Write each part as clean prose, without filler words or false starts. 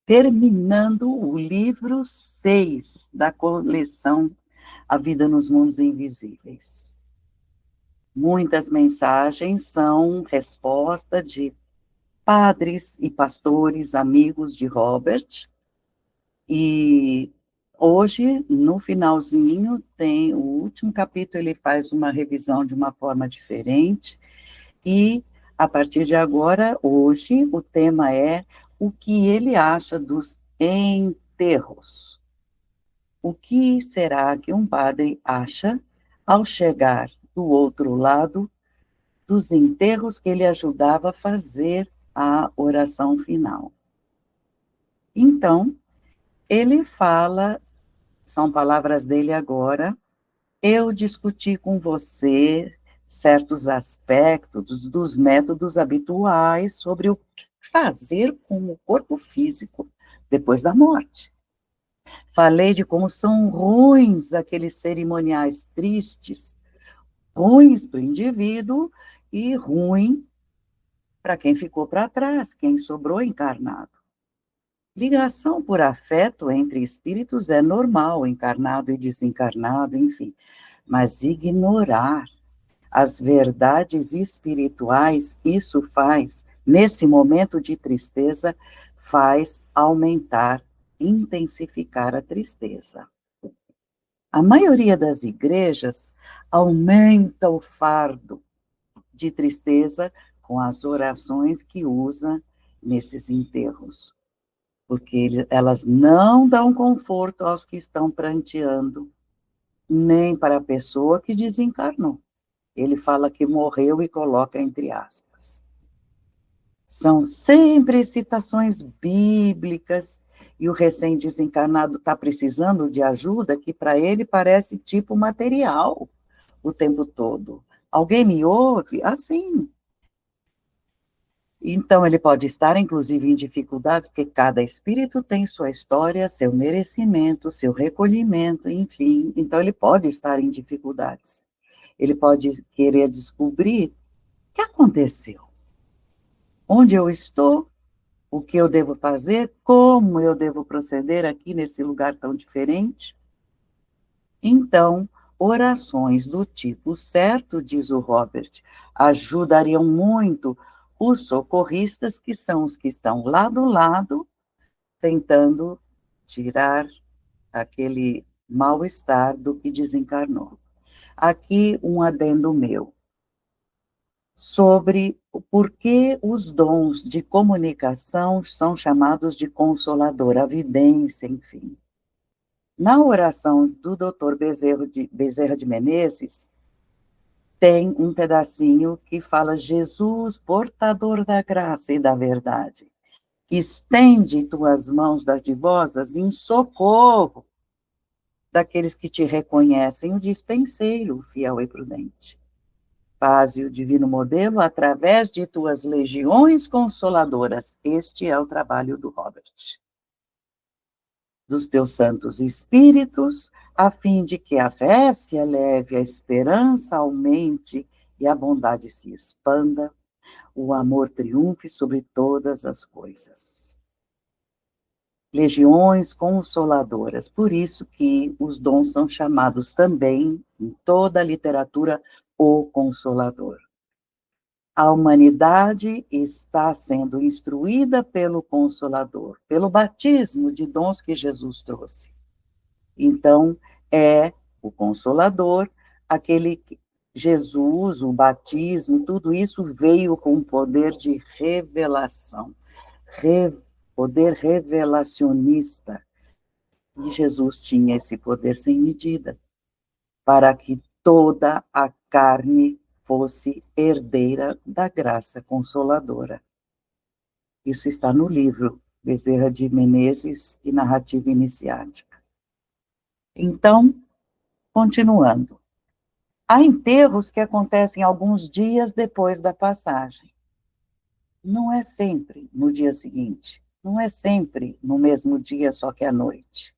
terminando o livro 6 da coleção A Vida nos Mundos Invisíveis. Muitas mensagens são resposta de padres e pastores, amigos de Robert, e hoje, no finalzinho, tem o último capítulo, ele faz uma revisão de uma forma diferente, e a partir de agora, hoje, o tema é o que ele acha dos enterros. O que será que um padre acha ao chegar do outro lado dos enterros que ele ajudava a fazer a oração final? Então, ele fala, são palavras dele agora, eu discuti com você certos aspectos dos métodos habituais sobre o que fazer com o corpo físico depois da morte. Falei de como são ruins aqueles cerimoniais tristes, ruins para o indivíduo e ruim para quem ficou para trás, quem sobrou encarnado. Ligação por afeto entre espíritos é normal, encarnado e desencarnado, enfim, mas ignorar as verdades espirituais, isso faz, nesse momento de tristeza, faz aumentar, intensificar a tristeza. A maioria das igrejas aumenta o fardo de tristeza com as orações que usa nesses enterros, porque elas não dão conforto aos que estão pranteando, nem para a pessoa que desencarnou. Ele fala que morreu e coloca entre aspas. São sempre citações bíblicas, e o recém-desencarnado está precisando de ajuda que para ele parece tipo material o tempo todo. Alguém me ouve? Assim. Então, ele pode estar, inclusive, em dificuldade, porque cada espírito tem sua história, seu merecimento, seu recolhimento, enfim. Então, ele pode estar em dificuldades. Ele pode querer descobrir o que aconteceu, onde eu estou, o que eu devo fazer, como eu devo proceder aqui nesse lugar tão diferente. Então, orações do tipo certo, diz o Robert, ajudariam muito os socorristas, que são os que estão lá do lado, tentando tirar aquele mal-estar do que desencarnou. Aqui um adendo meu, sobre o porquê os dons de comunicação são chamados de consolador, a vidência, enfim. Na oração do Dr. Bezerra de Menezes, tem um pedacinho que fala: Jesus, portador da graça e da verdade, que estende tuas mãos dadivosas em socorro daqueles que te reconhecem, o dispenseiro fiel e prudente. Faze o divino modelo através de tuas legiões consoladoras. Este é o trabalho do Robert. Dos teus santos espíritos, a fim de que a fé se eleve, a esperança aumente e a bondade se expanda, o amor triunfe sobre todas as coisas. Legiões consoladoras, por isso que os dons são chamados também, em toda a literatura, o Consolador. A humanidade está sendo instruída pelo Consolador, pelo batismo de dons que Jesus trouxe. Então, é o Consolador, aquele que Jesus, o batismo, tudo isso veio com poder de revelação, poder revelacionista. E Jesus tinha esse poder sem medida, para que toda a carne fosse herdeira da graça consoladora. Isso está no livro Bezerra de Menezes e Narrativa Iniciática. Então, continuando. Há enterros que acontecem alguns dias depois da passagem. Não é sempre no dia seguinte, não é sempre no mesmo dia, só que à noite.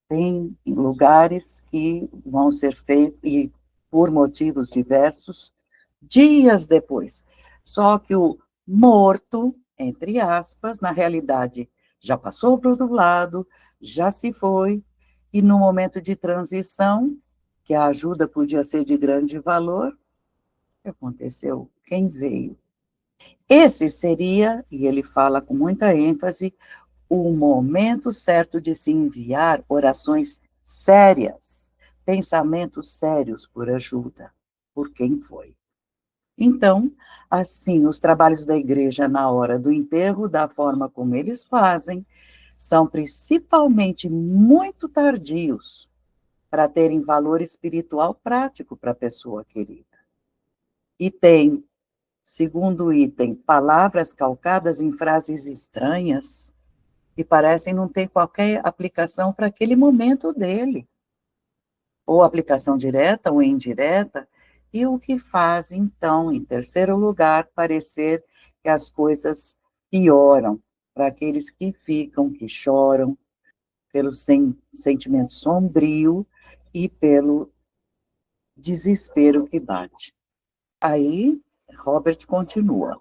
Tem lugares que vão ser feitos, e por motivos diversos, dias depois. Só que o morto, entre aspas, na realidade, já passou para o outro lado, já se foi, e no momento de transição, que a ajuda podia ser de grande valor, o que aconteceu? Quem veio? Esse seria, e ele fala com muita ênfase, o momento certo de se enviar orações sérias, pensamentos sérios por ajuda, por quem foi. Então, assim, os trabalhos da igreja na hora do enterro, da forma como eles fazem, são principalmente muito tardios para terem valor espiritual prático para a pessoa querida. E tem, segundo item, palavras calcadas em frases estranhas que parecem não ter qualquer aplicação para aquele momento dele, ou aplicação direta ou indireta, e o que faz, então, em terceiro lugar, parecer que as coisas pioram para aqueles que ficam, que choram, pelo sentimento sombrio e pelo desespero que bate. Aí, Robert continua.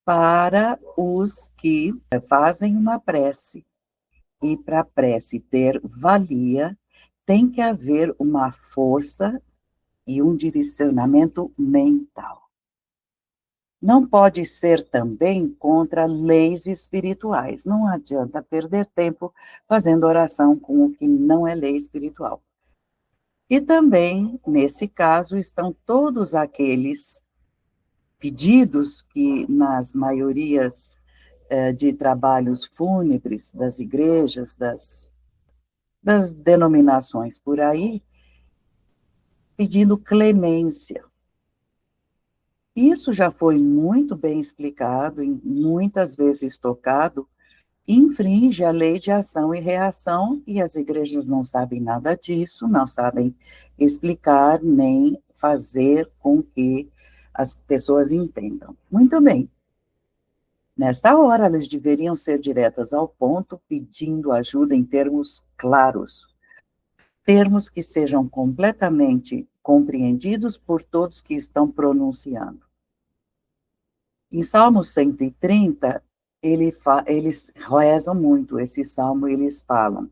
Para os que fazem uma prece, e para a prece ter valia, tem que haver uma força e um direcionamento mental. Não pode ser também contra leis espirituais. Não adianta perder tempo fazendo oração com o que não é lei espiritual. E também, nesse caso, estão todos aqueles pedidos que, nas maiorias de trabalhos fúnebres das igrejas, das denominações por aí, pedindo clemência. Isso já foi muito bem explicado e muitas vezes tocado, infringe a lei de ação e reação, e as igrejas não sabem nada disso, não sabem explicar nem fazer com que as pessoas entendam. Muito bem. Nesta hora, elas deveriam ser diretas ao ponto, pedindo ajuda em termos claros, termos que sejam completamente compreendidos por todos que estão pronunciando. Em Salmo 130, eles rezam muito esse salmo, eles falam: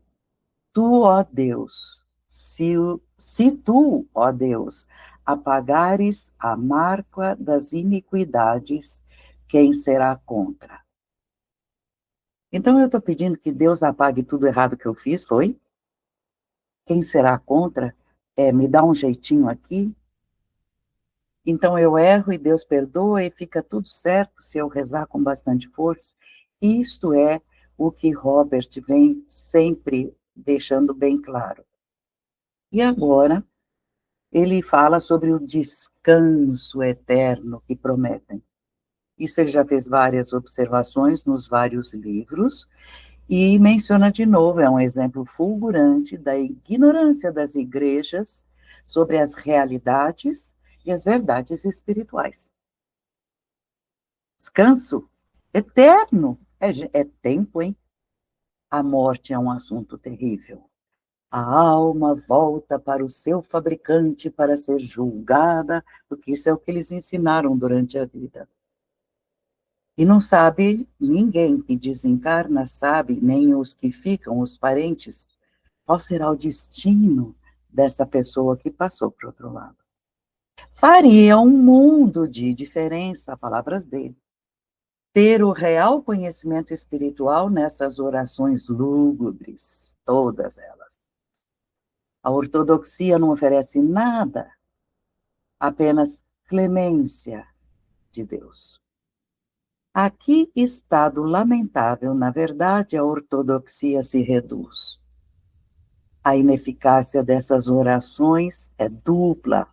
Tu, ó Deus, se tu, ó Deus, apagares a marca das iniquidades, quem será contra? Então eu estou pedindo que Deus apague tudo errado que eu fiz, foi? Quem será contra? Me dá um jeitinho aqui? Então eu erro e Deus perdoa e fica tudo certo se eu rezar com bastante força. Isto é o que Robert vem sempre deixando bem claro. E agora ele fala sobre o descanso eterno que prometem. Isso ele já fez várias observações nos vários livros e menciona de novo, é um exemplo fulgurante da ignorância das igrejas sobre as realidades e as verdades espirituais. Descanso eterno. É tempo, hein? A morte é um assunto terrível. A alma volta para o seu fabricante para ser julgada, porque isso é o que eles ensinaram durante a vida. E não sabe, ninguém que desencarna sabe, nem os que ficam, os parentes, qual será o destino dessa pessoa que passou para o outro lado. Faria um mundo de diferença, palavras dele, ter o real conhecimento espiritual nessas orações lúgubres, todas elas. A ortodoxia não oferece nada, apenas clemência de Deus. Aqui estado lamentável, na verdade, a ortodoxia se reduz. A ineficácia dessas orações é dupla.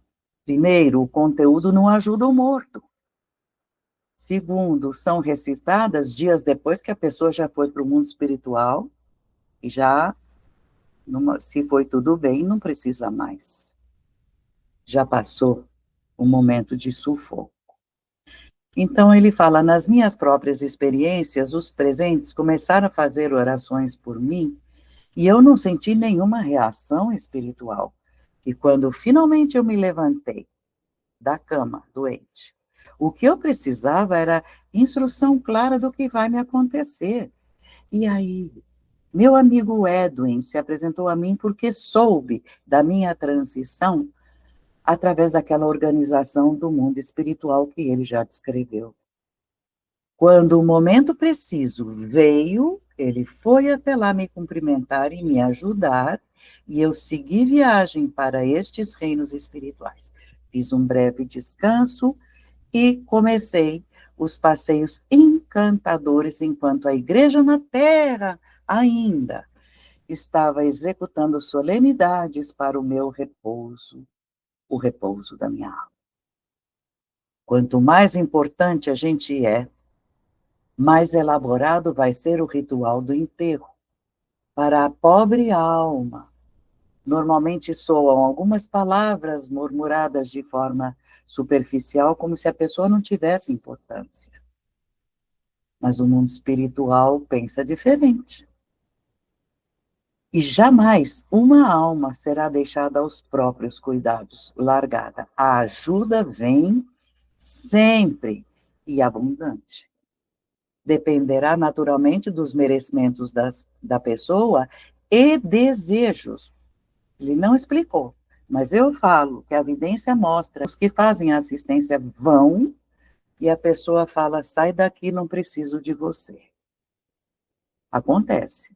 Primeiro, o conteúdo não ajuda o morto. Segundo, são recitadas dias depois que a pessoa já foi para o mundo espiritual e já, se foi tudo bem, não precisa mais. Já passou o momento de sufoco. Então ele fala, nas minhas próprias experiências, os presentes começaram a fazer orações por mim e eu não senti nenhuma reação espiritual. E quando finalmente eu me levantei da cama, doente, o que eu precisava era instrução clara do que vai me acontecer. E aí, meu amigo Edwin se apresentou a mim porque soube da minha transição através daquela organização do mundo espiritual que ele já descreveu. Quando o momento preciso veio, ele foi até lá me cumprimentar e me ajudar, e eu segui viagem para estes reinos espirituais. Fiz um breve descanso e comecei os passeios encantadores enquanto a igreja na terra ainda estava executando solenidades para o meu repouso, o repouso da minha alma. Quanto mais importante a gente é, mais elaborado vai ser o ritual do enterro. Para a pobre alma, normalmente soam algumas palavras murmuradas de forma superficial, como se a pessoa não tivesse importância. Mas o mundo espiritual pensa diferente. E jamais uma alma será deixada aos próprios cuidados, largada. A ajuda vem sempre e abundante. Dependerá naturalmente dos merecimentos da pessoa e desejos. Ele não explicou, mas eu falo que a evidência mostra os que fazem a assistência vão e a pessoa fala, sai daqui, não preciso de você. Acontece.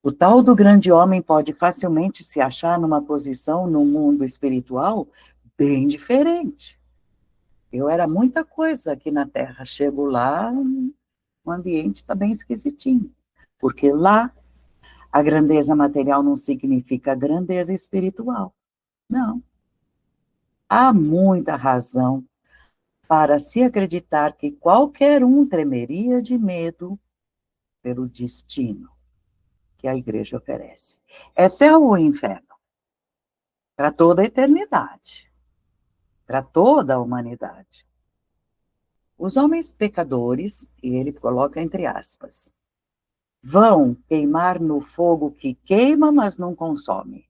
O tal do grande homem pode facilmente se achar numa posição no mundo espiritual bem diferente. Eu era muita coisa aqui na Terra, chego lá, o ambiente está bem esquisitinho, porque lá a grandeza material não significa grandeza espiritual. Não. Há muita razão para se acreditar que qualquer um tremeria de medo pelo destino que a igreja oferece. É céu ou inferno? Para toda a eternidade, para toda a humanidade. Os homens pecadores, e ele coloca entre aspas, vão queimar no fogo que queima, mas não consome.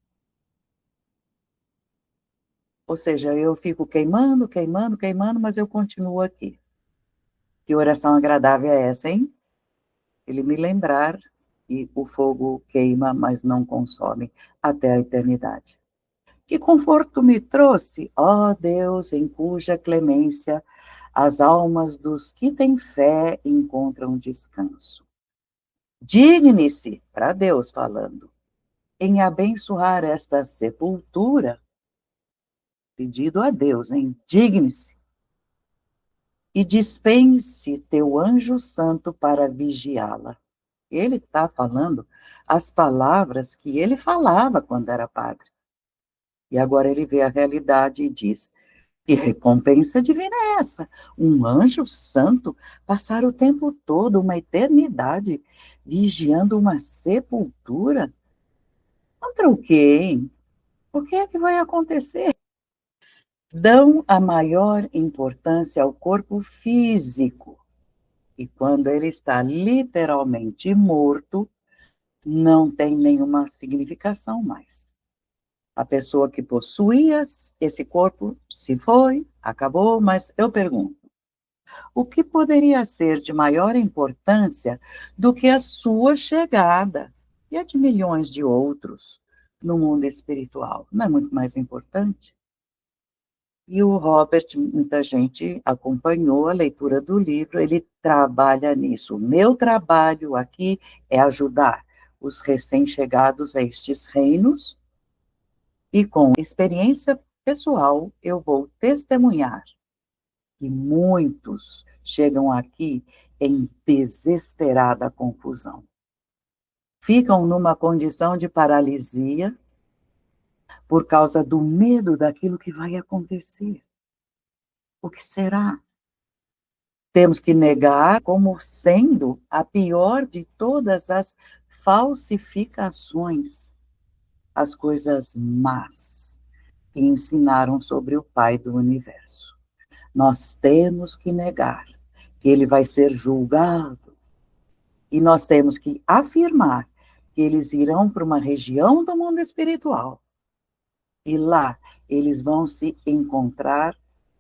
Ou seja, eu fico queimando, queimando, queimando, mas eu continuo aqui. Que oração agradável é essa, hein? Ele me lembrar que o fogo queima, mas não consome até a eternidade. Que conforto me trouxe, ó Deus, em cuja clemência as almas dos que têm fé encontram descanso. Digne-se, para Deus falando, em abençoar esta sepultura, pedido a Deus, hein? Digne-se, e dispense teu anjo santo para vigiá-la. Ele está falando as palavras que ele falava quando era padre. E agora ele vê a realidade e diz, que recompensa divina é essa? Um anjo santo passar o tempo todo, uma eternidade, vigiando uma sepultura? Contra o quê, hein? O que é que vai acontecer? Dão a maior importância ao corpo físico. E quando ele está literalmente morto, não tem nenhuma significação mais. A pessoa que possuía esse corpo se foi, acabou, mas eu pergunto, o que poderia ser de maior importância do que a sua chegada e a de milhões de outros no mundo espiritual? Não é muito mais importante? E o Robert, muita gente acompanhou a leitura do livro, ele trabalha nisso. O meu trabalho aqui é ajudar os recém-chegados a estes reinos, e com experiência pessoal eu vou testemunhar que muitos chegam aqui em desesperada confusão. Ficam numa condição de paralisia por causa do medo daquilo que vai acontecer. O que será? Temos que negar como sendo a pior de todas as falsificações, as coisas más que ensinaram sobre o Pai do Universo. Nós temos que negar que ele vai ser julgado. E nós temos que afirmar que eles irão para uma região do mundo espiritual. E lá eles vão se encontrar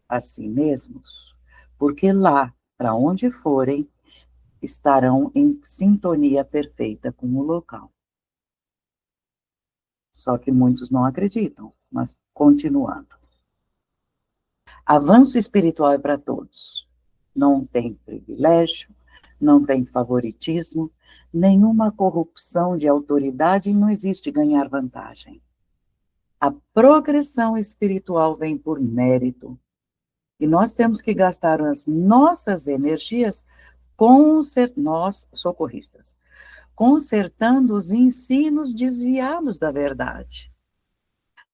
a si mesmos. Porque lá, para onde forem, estarão em sintonia perfeita com o local. Só que muitos não acreditam, mas continuando. Avanço espiritual é para todos. Não tem privilégio, não tem favoritismo, nenhuma corrupção de autoridade e não existe ganhar vantagem. A progressão espiritual vem por mérito. E nós temos que gastar as nossas energias, nós, socorristas, consertando os ensinos desviados da verdade.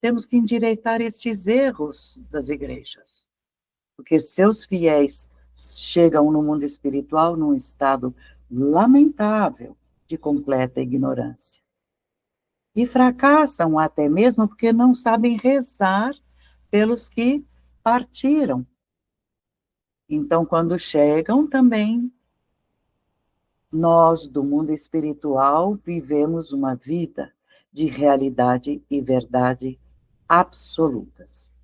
Temos que endireitar estes erros das igrejas, porque seus fiéis chegam no mundo espiritual num estado lamentável de completa ignorância. E fracassam até mesmo porque não sabem rezar pelos que partiram. Então, quando chegam também, nós do mundo espiritual vivemos uma vida de realidade e verdade absolutas.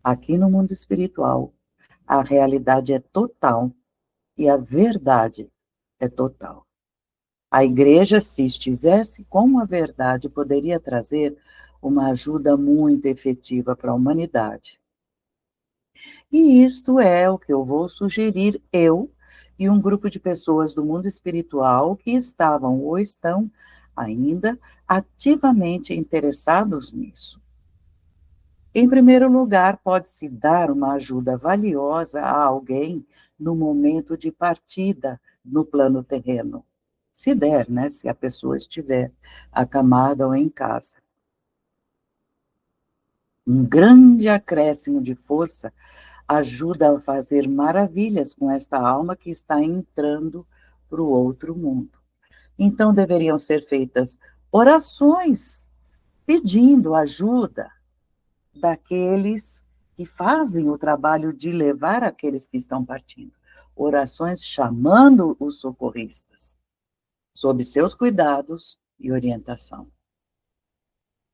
Aqui no mundo espiritual, a realidade é total e a verdade é total. A igreja, se estivesse com a verdade, poderia trazer uma ajuda muito efetiva para a humanidade. E isto é o que eu vou sugerir, eu e um grupo de pessoas do mundo espiritual que estavam ou estão ainda ativamente interessados nisso. Em primeiro lugar, pode-se dar uma ajuda valiosa a alguém no momento de partida no plano terreno. Se der, né? Se a pessoa estiver acamada ou em casa. Um grande acréscimo de força ajuda a fazer maravilhas com esta alma que está entrando para o outro mundo. Então, deveriam ser feitas orações pedindo ajuda daqueles que fazem o trabalho de levar aqueles que estão partindo. Orações chamando os socorristas, sob seus cuidados e orientação.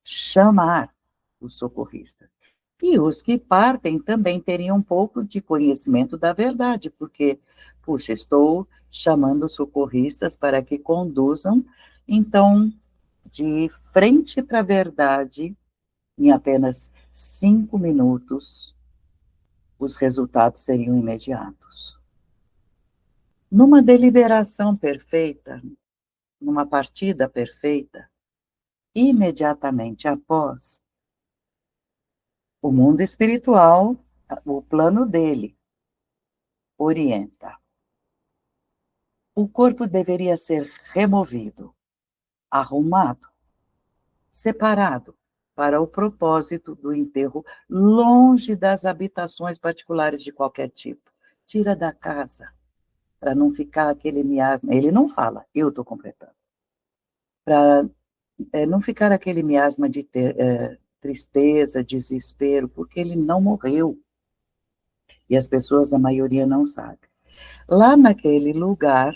Chamar os socorristas. E os que partem também teriam um pouco de conhecimento da verdade, porque, puxa, estou chamando socorristas para que conduzam, então, de frente para a verdade, em apenas 5 minutos, os resultados seriam imediatos. Numa deliberação perfeita, numa partida perfeita, imediatamente após, o mundo espiritual, o plano dele, orienta. O corpo deveria ser removido, arrumado, separado para o propósito do enterro, longe das habitações particulares de qualquer tipo. Tira da casa, para não ficar aquele miasma. Ele não fala, eu estou completando. Para não ficar aquele miasma de tristeza, desespero, porque ele não morreu. E as pessoas, a maioria, não sabe. Lá naquele lugar,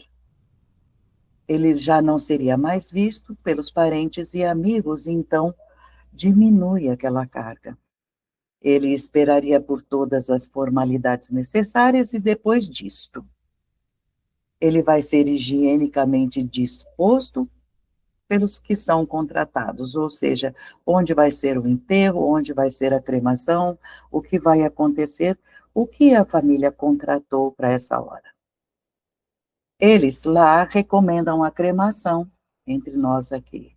ele já não seria mais visto pelos parentes e amigos, então diminui aquela carga. Ele esperaria por todas as formalidades necessárias e depois disto, ele vai ser higienicamente disposto pelos que são contratados, ou seja, onde vai ser o enterro, onde vai ser a cremação, o que vai acontecer, o que a família contratou para essa hora. Eles lá recomendam a cremação, entre nós aqui.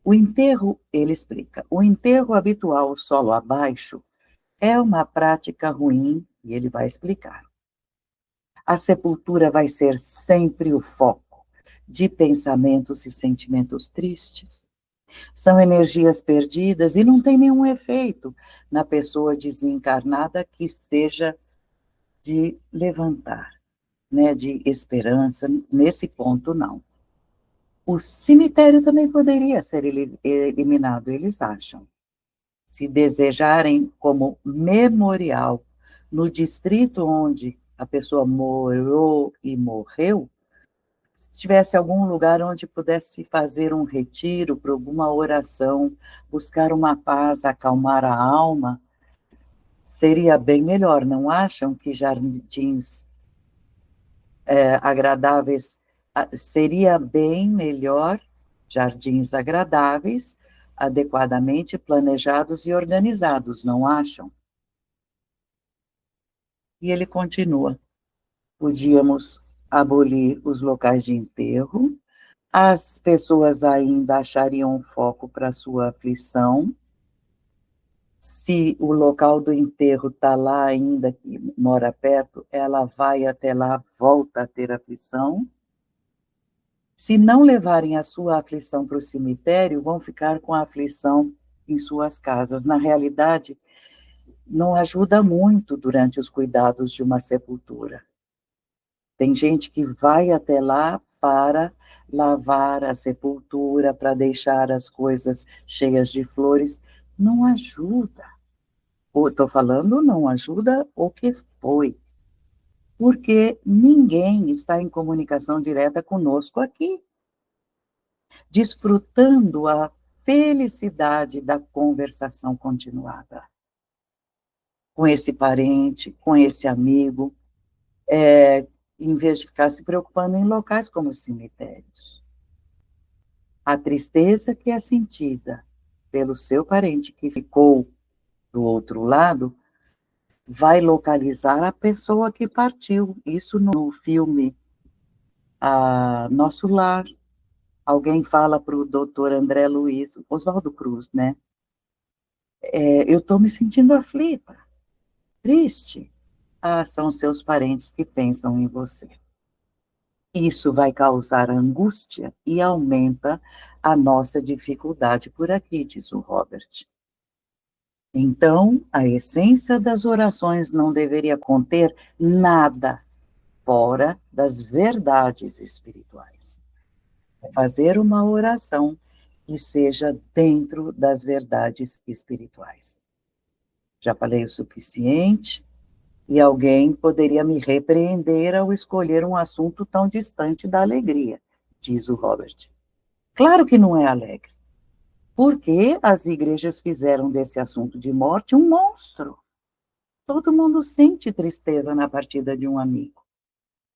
O enterro, ele explica, o enterro habitual solo abaixo é uma prática ruim, e ele vai explicar. A sepultura vai ser sempre o foco de pensamentos e sentimentos tristes. São energias perdidas e não tem nenhum efeito na pessoa desencarnada que seja de levantar, né, de esperança, nesse ponto não. O cemitério também poderia ser eliminado, eles acham. Se desejarem como memorial no distrito onde a pessoa morou e morreu, se tivesse algum lugar onde pudesse fazer um retiro para alguma oração, buscar uma paz, acalmar a alma, seria bem melhor, não acham que jardins agradáveis, seria bem melhor jardins agradáveis, adequadamente planejados e organizados, não acham? E ele continua: podíamos abolir os locais de enterro, as pessoas ainda achariam um foco para sua aflição. Se o local do enterro está lá ainda, que mora perto, ela vai até lá, volta a ter aflição. Se não levarem a sua aflição para o cemitério, vão ficar com a aflição em suas casas. Na realidade, não ajuda muito durante os cuidados de uma sepultura. Tem gente que vai até lá para lavar a sepultura, para deixar as coisas cheias de flores. Não ajuda. Estou falando, não ajuda o que foi. Porque ninguém está em comunicação direta conosco aqui, desfrutando a felicidade da conversação continuada com esse parente, com esse amigo, em vez de ficar se preocupando em locais como os cemitérios. A tristeza que é sentida pelo seu parente que ficou do outro lado vai localizar a pessoa que partiu. Isso no filme Nosso Lar. Alguém fala para o doutor André Luiz, Oswaldo Cruz, né? Eu estou me sentindo aflita, triste. São seus parentes que pensam em você. Isso vai causar angústia e aumenta a nossa dificuldade por aqui, diz o Robert. Então, a essência das orações não deveria conter nada fora das verdades espirituais. É fazer uma oração que seja dentro das verdades espirituais. Já falei o suficiente e alguém poderia me repreender ao escolher um assunto tão distante da alegria, diz o Robert. Claro que não é alegre. Porque as igrejas fizeram desse assunto de morte um monstro. Todo mundo sente tristeza na partida de um amigo.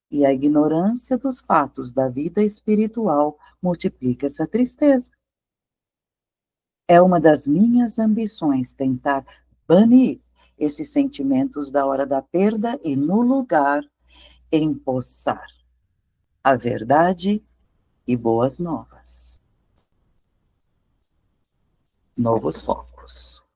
E a ignorância dos fatos da vida espiritual multiplica essa tristeza. É uma das minhas ambições tentar banir esses sentimentos da hora da perda e, no lugar, empossar a verdade e boas novas. Novos focos.